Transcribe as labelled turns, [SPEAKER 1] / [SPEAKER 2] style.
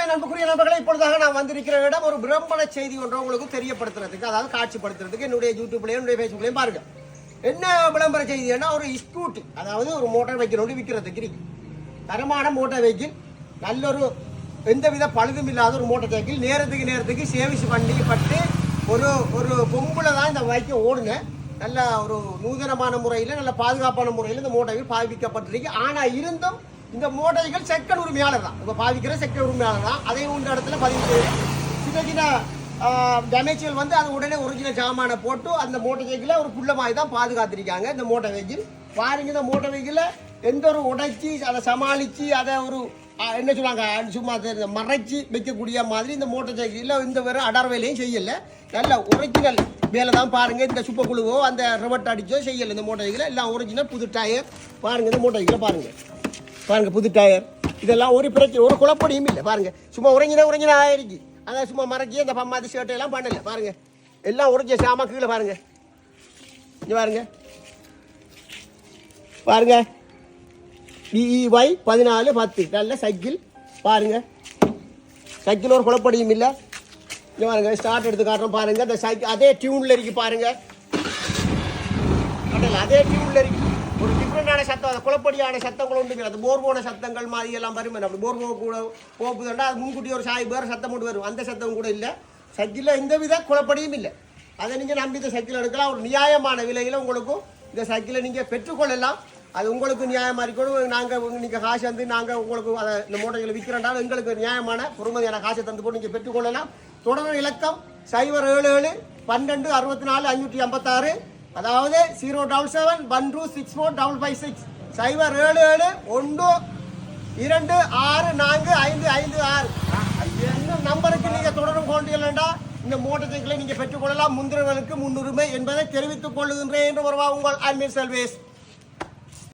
[SPEAKER 1] வணக்கம் நண்புக்குரிய நண்பர்களே, இப்பொழுதாக நான் வந்திருக்கிற இடம் ஒரு பிரம்மண செய்தி ஒன்று உங்களுக்கு தெரியப்படுத்துறதுக்கு, அதாவது காட்சிப்படுத்துறதுக்கு என்னுடைய யூடியூப்லயும் என்னுடைய ஃபேஸ்புக்லயும் பாருங்க. என்ன விளம்பர செய்தின்னா, ஒரு ஸ்கூட்டி, அதாவது ஒரு மோட்டார் வெஹிக்கிள் விற்கிறதுக்கு இருக்கு. தரமான மோட்டார் வெஹிக்கிள், நல்ல ஒரு எந்தவித பழுதும் இல்லாத ஒரு மோட்டார் சைக்கிள், நேரத்துக்கு சேவிஸ் பண்ணப்பட்டு ஒரு பொம்பளை தான் இந்த பைக்கை ஓடுங்க. நல்ல ஒரு நூதனமான முறையில், நல்ல பாதுகாப்பான முறையில் இந்த மோட்டார் பாவிக்கப்பட்டிருக்கு. ஆனால் இருந்தும் இந்த மோட்டார்கள் செக்கன் உரிமையாளர் தான், இப்போ பாதிக்கிற செக்கன் உரிமையாளர் தான். அதையும் இந்த இடத்துல பதிவு சின்ன சின்ன டேமேஜ்கள் வந்து அது உடனே ஒரிஜினல் ஜாமான போட்டு அந்த மோட்டார் சைக்கிளை ஒரு புள்ளமாய் தான் பாதுகாத்திருக்காங்க. இந்த மோட்டார் வெஹிக்கிள் பாருங்க, இந்த மோட்டார் வெஹிக்கிளை எந்த ஒரு உடைச்சி அதை சமாளித்து அதை ஒரு என்ன சொல்லுவாங்க, சும்மா மறைச்சி வைக்கக்கூடிய மாதிரி இந்த மோட்டார் சைக்கிளில் இந்த வேறு அடர் வேலையும் செய்யலை. நல்ல ஒரிஜினல் வேலை தான் பாருங்க. இந்த சுப்ப குழுவோ அந்த ரிவர்ட் அடிச்சோ செய்யலை. இந்த மோட்டார் சைக்கிள் எல்லாம் ஒரிஜினல் புது டயர் பாருங்க. இந்த மோட்டார் சைக்கிளை பாருங்க புது டயர். இதெல்லாம் ஒரு பிரச்சனை, ஒரு குழப்படியும் இல்லை. பாருங்க, சும்மா உறைஞ்சினா ஆயிருக்கு. அதான் சும்மா மறைச்சி அந்த பம்மாதி ஷர்ட் எல்லாம் பண்ணல. பாருங்க, எல்லாம் உறைஞ்ச சாமா கீழே பாருங்க. இங்கே பாருங்க BEY 1410 நல்ல சைக்கிள் பாருங்க. சைக்கிள் ஒரு குழப்படியும் இல்லை. இங்கே பாருங்க, ஸ்டார்ட் எடுத்து காட்டுறோம் பாருங்க. அந்த சைக்கிள் அதே டியூனில் இருக்கு பாருங்க. அதே டியூனில் இருக்கு. ஒரு டிஃப்ரெண்டான சத்தம், அந்த குழப்படியான சத்தங்கள் உண்டு. அது போர்வோன சத்தங்கள் மாதிரி எல்லாம் வருமே. அப்படி போர்வோ கூட போகுதுண்டா அது முன்கூட்டி ஒரு வேறு சத்தம் கொண்டு வரும். அந்த சத்தம் கூட இல்லை. சைக்கிளில் எந்த வித குழப்படியும் இல்லை. அதை நீங்கள் நம்பி இந்த சைக்கிள் எடுக்கலாம். ஒரு நியாயமான விலையில் உங்களுக்கும் இந்த சைக்கிளை நீங்கள் பெற்றுக்கொள்ளலாம். அது உங்களுக்கு நியாயமாக இருக்கணும். நாங்கள் நீங்கள் காசு வந்து நாங்கள் உங்களுக்கு அதை இந்த மோட்டர்களை விற்கிறோம்னாலும் எங்களுக்கு நியாயமான பொறுமதியான காசை தந்து போட்டு நீங்கள் பெற்றுக்கொள்ளலாம். தொடர் இலக்கம் 077 12 64 556, அதாவது 077 1264 556 077 1 2 6 4 5 5 6 இந்த நம்பருக்கு நீங்கள் தொடரும் கொண்டீங்களா இந்த மோட்டார் சைக்கிளை நீங்கள் பெற்றுக்கொள்ளலாம். முந்திரவர்களுக்கு முன்னுரிமை என்பதை தெரிவித்துக் கொள்ளுகின்றேன் என்று வருவா உங்கள் அன்பின் செல்வேஸ்.